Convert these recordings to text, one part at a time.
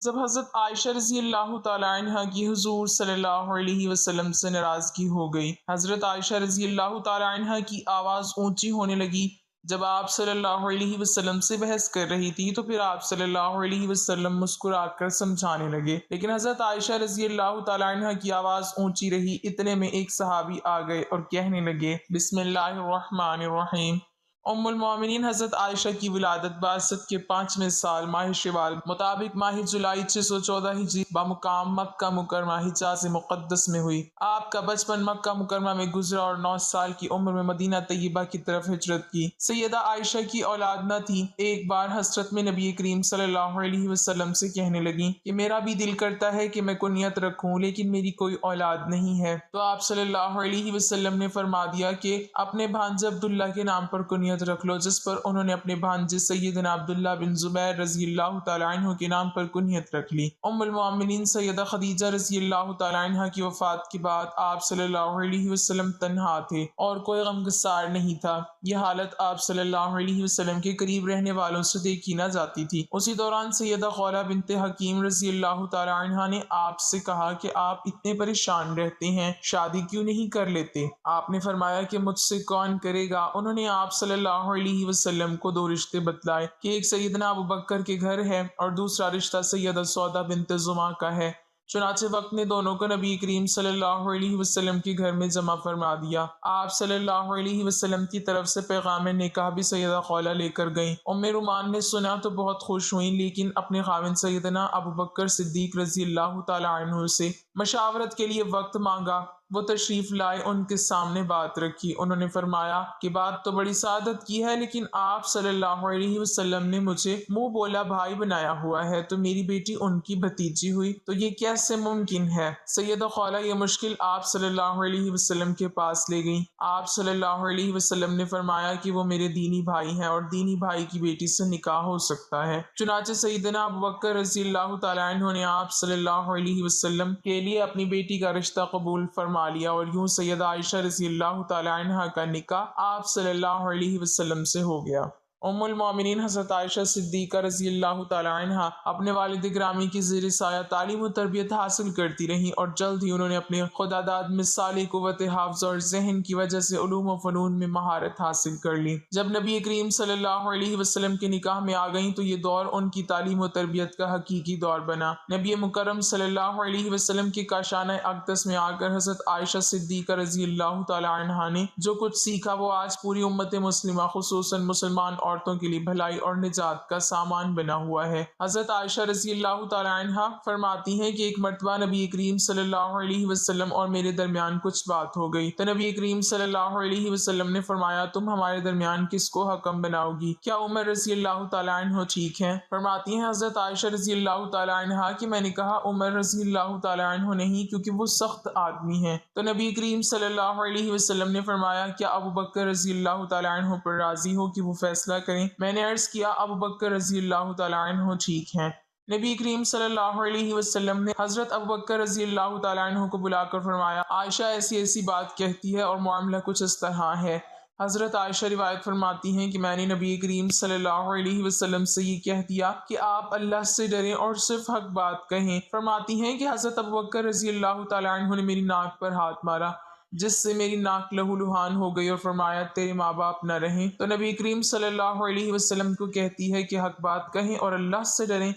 جب حضرت عائشہ رضی اللہ تعالیٰ عنہ کی حضور صلی اللہ علیہ وسلم سے ناراضگی ہو گئی، حضرت عائشہ رضی اللہ تعالیٰ عنہ کی آواز اونچی ہونے لگی۔ جب آپ صلی اللہ علیہ وسلم سے بحث کر رہی تھی تو پھر آپ صلی اللہ علیہ وسلم مسکرا کر سمجھانے لگے، لیکن حضرت عائشہ رضی اللہ تعالیٰ عنہ کی آواز اونچی رہی۔ اتنے میں ایک صحابی آ گئے اور کہنے لگے، بسم اللہ الرحمن الرحیم۔ ام المومنین حضرت عائشہ کی ولادت بعثت کے 5ویں سال ماہ شوال مطابق ماہ جولائی 614 ہجری بمقام مکہ مکرمہ حجاز مقدس میں ہوئی۔ آپ کا بچپن مکہ مکرمہ میں گزرا اور 9 سال کی عمر میں مدینہ طیبہ کی طرف ہجرت کی۔ سیدہ عائشہ کی اولاد نہ تھی۔ ایک بار حسرت میں نبی کریم صلی اللہ علیہ وسلم سے کہنے لگیں کہ میرا بھی دل کرتا ہے کہ میں کنیت رکھوں، لیکن میری کوئی اولاد نہیں ہے۔ تو آپ صلی اللہ علیہ وسلم نے فرما دیا کہ اپنے بھانجے عبداللہ کے نام پر کنیت رکھ لو، جس پر انہوں نے اپنے بھانجے سیدنا عبداللہ بن زبیر رضی اللہ تعالیٰ عنہ کے نام پر کنیت رکھ لی۔ ام المومنین سیدہ خدیجہ رضی اللہ تعالیٰ عنہ کی وفات کے بعد آپ صلی اللہ علیہ وسلم تنہا تھے اور کوئی غمگسار نہیں تھا۔ یہ حالت آپ صلی اللہ علیہ وسلم کے قریب رہنے والوں سے دیکھی نہ جاتی تھی۔ اسی دوران سیدہ خولہ بنت حکیم رضی اللہ تعالیٰ عنہ نے آپ سے کہا کہ آپ اتنے پریشان رہتے ہیں، شادی کیوں نہیں کر لیتے؟ آپ نے فرمایا کہ مجھ سے کون کرے گا؟ انہوں نے آپ صلی اللہ علیہ وسلم کو 2 رشتے بتلائے کہ ایک سیدنا ابوبکر کے گھر ہے اور دوسرا رشتہ سیدہ سودا بنت زمعہ کا ہے۔ چنانچہ وقت نے دونوں کو نبی کریم صلی اللہ علیہ وسلم کے گھر میں جمع فرما دیا۔ آپ صلی اللہ علیہ وسلم کی طرف سے پیغام نکاح بھی سیدہ خولہ لے کر گئیں۔ ام رومان نے سنا تو بہت خوش ہوئیں، لیکن اپنے خاوند سیدنا ابوبکر صدیق رضی اللہ تعالیٰ عنہ سے مشاورت کے لیے وقت مانگا۔ وہ تشریف لائے، ان کے سامنے بات رکھی۔ انہوں نے فرمایا کہ بات تو بڑی سعادت کی ہے، لیکن آپ صلی اللہ علیہ وسلم نے مجھے منہ بولا بھائی بنایا ہوا ہے، تو میری بیٹی ان کی بھتیجی ہوئی تو یہ کیسے ممکن ہے؟ سیدہ خولہ یہ مشکل آپ صلی اللہ علیہ وسلم کے پاس لے گئیں۔ آپ صلی اللہ علیہ وسلم نے فرمایا کہ وہ میرے دینی بھائی ہیں اور دینی بھائی کی بیٹی سے نکاح ہو سکتا ہے۔ چنانچہ سیدنا ابوبکر رضی اللہ تعالیٰ عنہ نے آپ صلی اللہ علیہ وسلم کے لیے اپنی بیٹی کا رشتہ قبول فرما لیا، اور یوں سیدہ عائشہ رضی اللہ تعالیٰ عنہ کا نکاح آپ صلی اللہ علیہ وسلم سے ہو گیا۔ ام المومنین حضرت عائشہ صدیقہ رضی اللہ تعالیٰ عنہ اپنے والد گرامی کی زیر سایہ تعلیم و تربیت حاصل کرتی رہیں، اور جلد ہی انہوں نے اپنے خدا داد مثالی قوت حافظ اور ذہن کی وجہ سے علوم و فنون میں مہارت حاصل کر لی۔ جب نبی کریم صلی اللہ علیہ وسلم کے نکاح میں آ گئیں تو یہ دور ان کی تعلیم و تربیت کا حقیقی دور بنا۔ نبی مکرم صلی اللہ علیہ وسلم کے کاشانہ اقدس میں آ کر حضرت عائشہ صدیقہ رضی اللہ تعالیٰ عنہ نے جو کچھ سیکھا وہ آج پوری امت مسلمہ خصوصاً مسلمان عورتوں کے لیے بھلائی اور نجات کا سامان بنا ہوا ہے۔ حضرت عائشہ رضی اللہ تعالیٰ عنہ فرماتی ہیں کہ ایک مرتبہ نبی کریم صلی اللہ علیہ وسلم اور میرے درمیان کچھ بات ہو گئی تو نبی کریم صلی اللہ علیہ وسلم نے فرمایا، تم ہمارے درمیان کس کو حکم بناؤ گی؟ کیا عمر رضی اللہ تعالیٰ عنہ ٹھیک ہیں؟ فرماتی ہیں حضرت عائشہ رضی اللہ تعالیٰ عنہ کہ میں نے کہا عمر رضی اللہ تعالیٰ عنہ نہیں، کیونکہ وہ سخت آدمی ہیں۔ تو نبی کریم صلی اللہ علیہ وسلم نے فرمایا، کیا ابوبکر رضی اللہ تعالیٰ عنہ پر راضی ہو کہ وہ فیصلہ کریں؟ میں نے عرض کیا ابوبکر رضی اللہ تعالیٰ عنہ ٹھیک ہیں۔ نبی کریم صلی اللہ علیہ وسلم نے حضرت ابوبکر رضی اللہ تعالیٰ عنہ کو بلا کر فرمایا، عائشہ ایسی ایسی بات کہتی ہے اور معاملہ کچھ اس طرح ہے۔ حضرت عائشہ روایت فرماتی ہیں کہ میں نے نبی کریم صلی اللہ علیہ وسلم سے یہ کہہ دیا کہ آپ اللہ سے ڈریں اور صرف حق بات کہیں۔ فرماتی ہیں کہ حضرت ابوبکر رضی اللہ تعالیٰ عنہ نے میری ناک پر ہاتھ مارا، جس سے میری ناک لہو لہان ہو گئی، اور فرمایا تیرے ماں باپ نہ رہیں۔ تو نبی کریم صلی اللہ علیہ وسلم کو کہتی ہے کہ حق بات کہیں اور اللہ سے ڈریں۔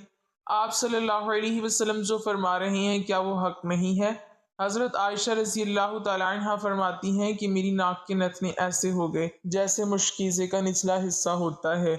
آپ صلی اللہ علیہ وسلم جو فرما رہے ہیں کیا وہ حق نہیں ہے؟ حضرت عائشہ رضی اللہ تعالیٰ عنہ فرماتی ہیں کہ میری ناک کے نتنے ایسے ہو گئے جیسے مشکیزے کا نچلا حصہ ہوتا ہے۔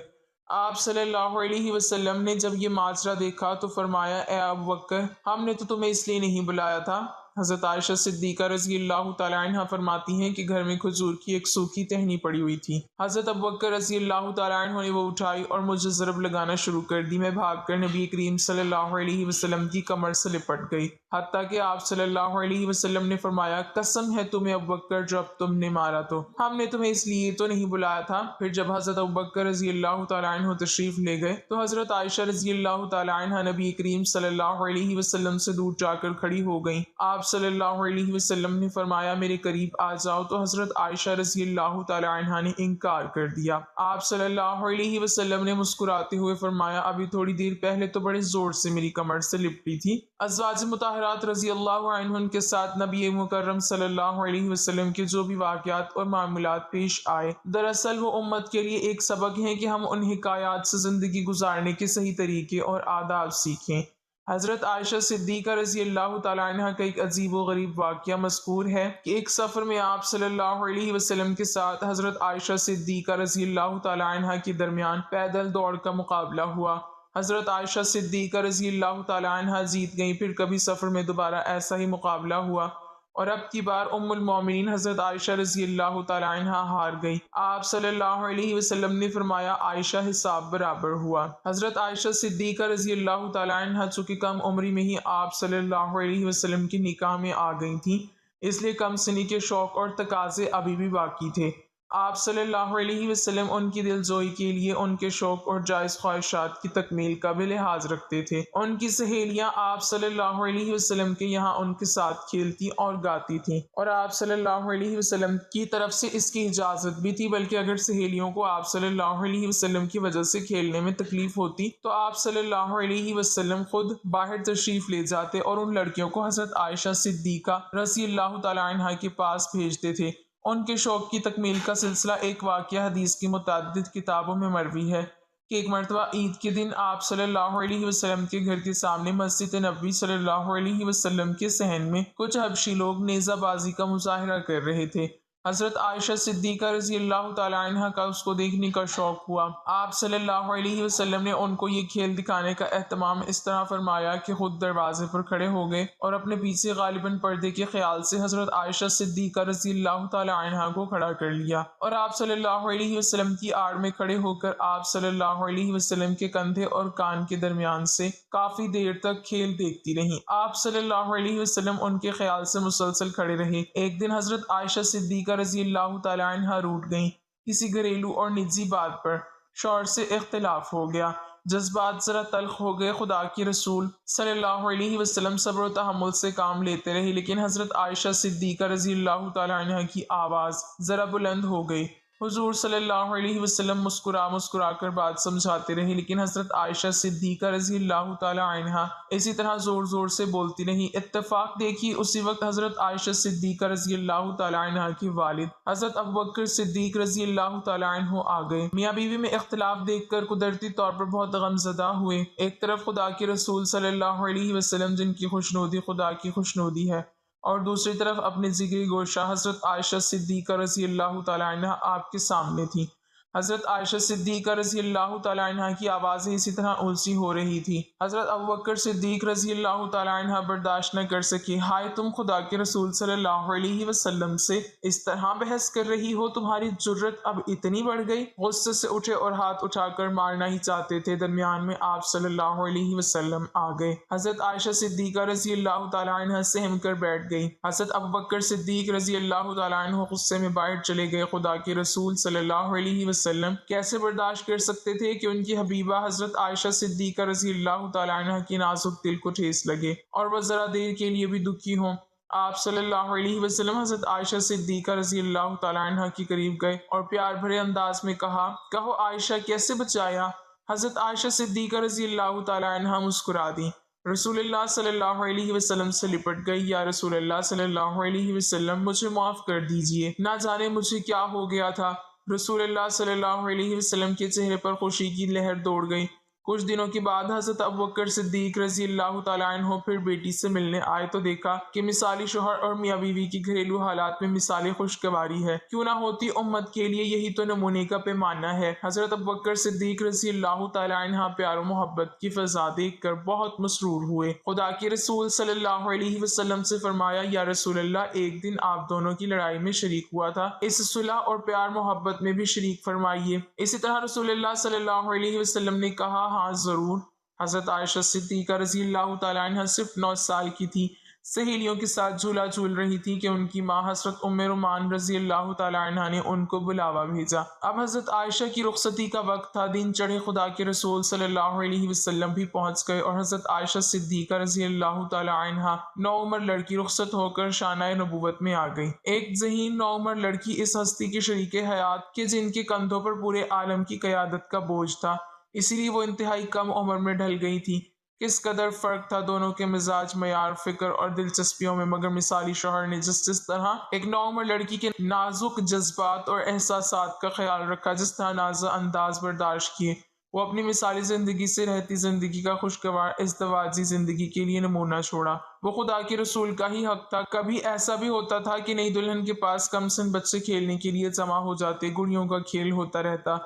آپ صلی اللہ علیہ وسلم نے جب یہ ماجرا دیکھا تو فرمایا، اے ابوبکر، ہم نے تو تمہیں اس لیے نہیں بلایا تھا۔ حضرت عائشہ صدیقہ رضی اللہ تعالیٰ عنہ فرماتی ہیں کہ گھر میں کھجور کی ایک سوکھی ٹہنی پڑی ہوئی تھی۔ حضرت ابوبکر رضی اللہ تعالیٰ عنہ نے وہ اٹھائی اور مجھے ضرب لگانا شروع کر دی۔ میں بھاگ کر نبی کریم صلی اللہ علیہ وسلم کی کمر سے لپٹ گئی، حتیٰ کہ آپ صلی اللہ علیہ وسلم نے فرمایا، قسم ہے تمہیں ابوبکر جو اب تم نے مارا تو ہم نے تمہیں اس لیے تو نہیں بلایا تھا۔ پھر جب حضرت ابوبکر رضی اللہ تعالیٰ عنہ تشریف لے گئے تو حضرت عائشہ رضی اللہ تعالیٰ عنہ نبی کریم صلی اللہ علیہ وسلم سے دور جا کر کھڑی ہو گئیں۔ آپ آپ صلی اللہ علیہ وسلم نے فرمایا میرے قریب آ جاؤ، تو حضرت عائشہ رضی اللہ تعالی عنہا نے انکار کر دیا۔ آپ صلی اللہ علیہ وسلم نے مسکراتے ہوئے فرمایا ابھی تھوڑی دیر پہلے تو بڑے زور سے میری کمر سے لپٹی تھی۔ ازواج مطہرات رضی اللہ عنہن کے ساتھ نبی مکرم صلی اللہ علیہ وسلم کے جو بھی واقعات اور معاملات پیش آئے، دراصل وہ امت کے لیے ایک سبق ہیں کہ ہم ان حکایات سے زندگی گزارنے کے صحیح طریقے اور آداب سیکھیں۔ حضرت عائشہ صدیقہ رضی اللہ تعالیٰ عنہ کا ایک عجیب و غریب واقعہ مذکور ہے کہ ایک سفر میں آپ صلی اللہ علیہ وسلم کے ساتھ حضرت عائشہ صدیقہ رضی اللہ تعالیٰ عنہ کے درمیان پیدل دوڑ کا مقابلہ ہوا۔ حضرت عائشہ صدیقہ رضی اللہ تعالیٰ عنہ جیت گئیں، پھر کبھی سفر میں دوبارہ ایسا ہی مقابلہ ہوا اور اب کی بار ام المومنین حضرت عائشہ رضی اللہ تعالیٰ عنہ ہار گئی۔ آپ صلی اللہ علیہ وسلم نے فرمایا عائشہ حساب برابر ہوا۔ حضرت عائشہ صدیقہ رضی اللہ تعالیٰ عنہ چونکہ کم عمری میں ہی آپ صلی اللہ علیہ وسلم کی نکاح میں آ گئی تھیں، اس لیے کم سنی کے شوق اور تقاضے ابھی بھی باقی تھے۔ آپ صلی اللہ علیہ وسلم ان کی دلجوئی کے لیے ان کے شوق اور جائز خواہشات کی تکمیل کا بھی لحاظ رکھتے تھے۔ ان کی سہیلیاں آپ صلی اللہ علیہ وسلم کے یہاں ان کے ساتھ کھیلتی اور گاتی تھیں، اور آپ صلی اللہ علیہ وسلم کی طرف سے اس کی اجازت بھی تھی، بلکہ اگر سہیلیوں کو آپ صلی اللہ علیہ وسلم کی وجہ سے کھیلنے میں تکلیف ہوتی تو آپ صلی اللہ علیہ وسلم خود باہر تشریف لے جاتے اور ان لڑکیوں کو حضرت عائشہ صدیقہ رضی اللہ تعالیٰ عنہ کے پاس بھیجتے تھے۔ ان کے شوق کی تکمیل کا سلسلہ ایک واقعہ حدیث کی متعدد کتابوں میں مروی ہے کہ ایک مرتبہ عید کے دن آپ صلی اللہ علیہ وسلم کے گھر کے سامنے مسجد نبوی صلی اللہ علیہ وسلم کے صحن میں کچھ حبشی لوگ نیزہ بازی کا مظاہرہ کر رہے تھے۔ حضرت عائشہ صدیقہ رضی اللہ تعالیٰ عنہ کا اس کو دیکھنے کا شوق ہوا۔ آپ صلی اللہ علیہ وسلم نے ان کو یہ کھیل دکھانے کا اہتمام اس طرح فرمایا کہ خود دروازے پر کھڑے ہو گئے اور اپنے پیچھے غالباً پردے کے خیال سے حضرت عائشہ صدیقہ رضی اللہ تعالیٰ عنہ کو کھڑا کر لیا، اور آپ صلی اللہ علیہ وسلم کی آڑ میں کھڑے ہو کر آپ صلی اللہ علیہ وسلم کے کندھے اور کان کے درمیان سے کافی دیر تک کھیل دیکھتی رہیں۔ آپ صلی اللہ علیہ وسلم ان کے خیال سے مسلسل کھڑے رہے۔ ایک دن حضرت عائشہ صدیقہ رضی اللہ تعالیٰ عنہ روٹھ گئیں کسی گھریلو اور نجی بات پر۔ شوہر سے اختلاف ہو گیا، جذبات ذرا تلخ ہو گئے۔ خدا کی رسول صلی اللہ علیہ وسلم صبر و تحمل سے کام لیتے رہے، لیکن حضرت عائشہ صدیقہ رضی اللہ تعالیٰ عنہ کی آواز ذرا بلند ہو گئی۔ حضور صلی اللہ علیہ وسلم مسکرا کر بات سمجھاتے رہے، لیکن حضرت عائشہ صدیقہ رضی اللہ تعالیٰ عنہ اسی طرح زور زور سے بولتی رہی۔ اتفاق دیکھی اسی وقت حضرت عائشہ صدیقہ رضی اللہ تعالیٰ عنہ کے والد حضرت ابوبکر صدیق رضی اللہ تعالیٰ عنہ آ گئے۔ میاں بیوی میں اختلاف دیکھ کر قدرتی طور پر بہت غمزدہ ہوئے۔ ایک طرف خدا کے رسول صلی اللہ علیہ وسلم جن کی خوشنودی خدا کی خوشنودی ہے، اور دوسری طرف اپنے جگری گوشہ حضرت عائشہ صدیقہ رضی اللہ تعالیٰ عنہ آپ کے سامنے تھی۔ حضرت عائشہ صدیقہ رضی اللہ تعالیٰ عنہ کی آوازیں اسی طرح اونچی ہو رہی تھی۔ حضرت ابوبکر صدیق رضی اللہ تعالیٰ عنہ برداشت نہ کر سکے۔ ہائے، تم خدا کے رسول صلی اللہ علیہ وسلم سے اس طرح بحث کر رہی ہو؟ تمہاری جرت اب اتنی بڑھ گئی؟ غصے سے اٹھے اور ہاتھ اٹھا کر مارنا ہی چاہتے تھے۔ درمیان میں آپ صلی اللہ علیہ وسلم آ گئے۔ حضرت عائشہ صدیقہ رضی اللہ تعالیٰ عنہ سہم کر بیٹھ گئی۔ حضرت ابوبکر صدیق رضی اللہ تعالیٰ عنہ غصے میں باہر چلے گئے۔ خدا کے رسول صلی اللہ علیہ وسلم کیسے برداشت کر سکتے تھے کہ ان کی حبیبہ حضرت عائشہ صدیقہ رضی اللہ تعالیٰ عنہ کی نازک دل کو ٹھیس لگے اور وہ ذرا دیر کے لیے بھی دکھی ہوں۔ آپ صلی اللہ علیہ وسلم حضرت عائشہ صدیقہ رضی اللہ تعالیٰ عنہ کے قریب گئے اور پیار بھرے انداز میں کہا، کہو عائشہ کیسے بچایا؟ حضرت عائشہ صدیقہ رضی اللہ تعالیٰ عنہ مسکرا دی۔ رسول اللہ صلی اللہ علیہ وسلم سے لپٹ گئی۔ یا رسول اللہ صلی اللہ علیہ وسلم، مجھے معاف کر دیجئے، نہ جانے مجھے کیا ہو گیا تھا۔ رسول اللہ صلی اللہ علیہ وسلم کے چہرے پر خوشی کی لہر دوڑ گئی۔ کچھ دنوں کے بعد حضرت ابوبکر صدیق رضی اللہ تعالیٰ عنہ پھر بیٹی سے ملنے آئے تو دیکھا کہ مثالی شوہر اور میاں بیوی کی گھریلو حالات میں مثالی خوشگواری ہے۔ کیوں نہ ہوتی امت کے لیے یہی تو نمونے کا پیمانہ ہے۔ حضرت ابوبکر صدیق رضی اللہ تعالیٰ عنہ پیار و محبت کی فضا دیکھ کر بہت مسرور ہوئے۔ خدا کے رسول صلی اللہ علیہ وسلم سے فرمایا، یا رسول اللہ، ایک دن آپ دونوں کی لڑائی میں شریک ہوا تھا، اس صلح اور پیار محبت میں بھی شریک فرمائیے۔ اسی طرح رسول اللہ صلی اللہ علیہ وسلم نے کہا، ہاں ضرور۔ حضرت عائشہ صدیقہ رضی اللہ تعالیٰ عنہ صرف 9 سال کی تھی سہیلیوں کے ساتھ جھولا جھول رہی تھی کہ ان کی ماں حضرت ام رومان رضی اللہ تعالی عنہ نے ان کو بلاوا بھیجا۔ اب حضرت عائشہ کی رخصتی کا وقت تھا، دن چڑھے خدا کے رسول صلی اللہ علیہ وسلم بھی پہنچ گئے اور حضرت عائشہ صدیقہ رضی اللہ تعالی عنہ نوعمر لڑکی رخصت ہو کر شانہ نبوت میں آ گئی۔ ایک ذہین نوعمر لڑکی اس ہستی کے شریک حیات کے جن کے کندھوں پر پورے عالم کی قیادت کا بوجھ تھا، اسی لیے وہ انتہائی کم عمر میں ڈھل گئی تھی۔ کس قدر فرق تھا دونوں کے مزاج، معیار، فکر اور دلچسپیوں میں، مگر مثالی شوہر نے جس طرح ایک نوعمر لڑکی کے نازک جذبات اور احساسات کا خیال رکھا، جس طرح نازا انداز برداشت کیے، وہ اپنی مثالی زندگی سے رہتی زندگی کا خوشگوار ازدواجی زندگی کے لیے نمونہ چھوڑا۔ وہ خدا کے رسول کا ہی حق تھا۔ کبھی ایسا بھی ہوتا تھا کہ نئی دلہن کے پاس کم سن بچے کھیلنے کے لیے جمع ہو جاتے، گڑیوں کا کھیل ہوتا رہتا۔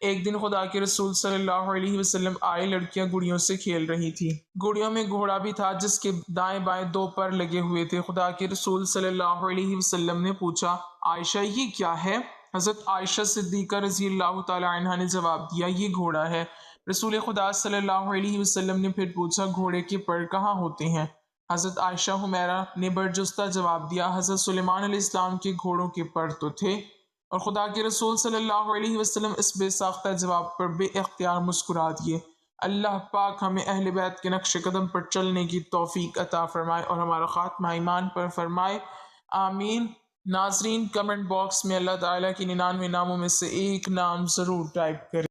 ایک دن خدا کے رسول صلی اللہ علیہ وسلم آئے، لڑکیاں گڑیوں سے کھیل رہی تھی۔ گڑیوں میں گھوڑا بھی تھا جس کے دائیں بائیں 2 پر لگے ہوئے تھے۔ خدا کے رسول صلی اللہ علیہ وسلم نے پوچھا، عائشہ یہ کیا ہے؟ حضرت عائشہ صدیقہ رضی اللہ تعالی عنہ نے جواب دیا، یہ گھوڑا ہے۔ رسول خدا صلی اللہ علیہ وسلم نے پھر پوچھا، گھوڑے کے پر کہاں ہوتے ہیں؟ حضرت عائشہ حمیرہ نے برجستہ جواب دیا، حضرت سلیمان علیہ السلام کے گھوڑوں کے پر تو تھے۔ اور خدا کے رسول صلی اللہ علیہ وسلم اس بے ساختہ جواب پر بے اختیار مسکرا دیے۔ اللہ پاک ہمیں اہل بیت کے نقش قدم پر چلنے کی توفیق عطا فرمائے اور ہمارا خاتمہ ایمان پر فرمائے، آمین۔ ناظرین، کمنٹ باکس میں اللہ تعالیٰ کی 99 ناموں میں سے ایک نام ضرور ٹائپ کریں۔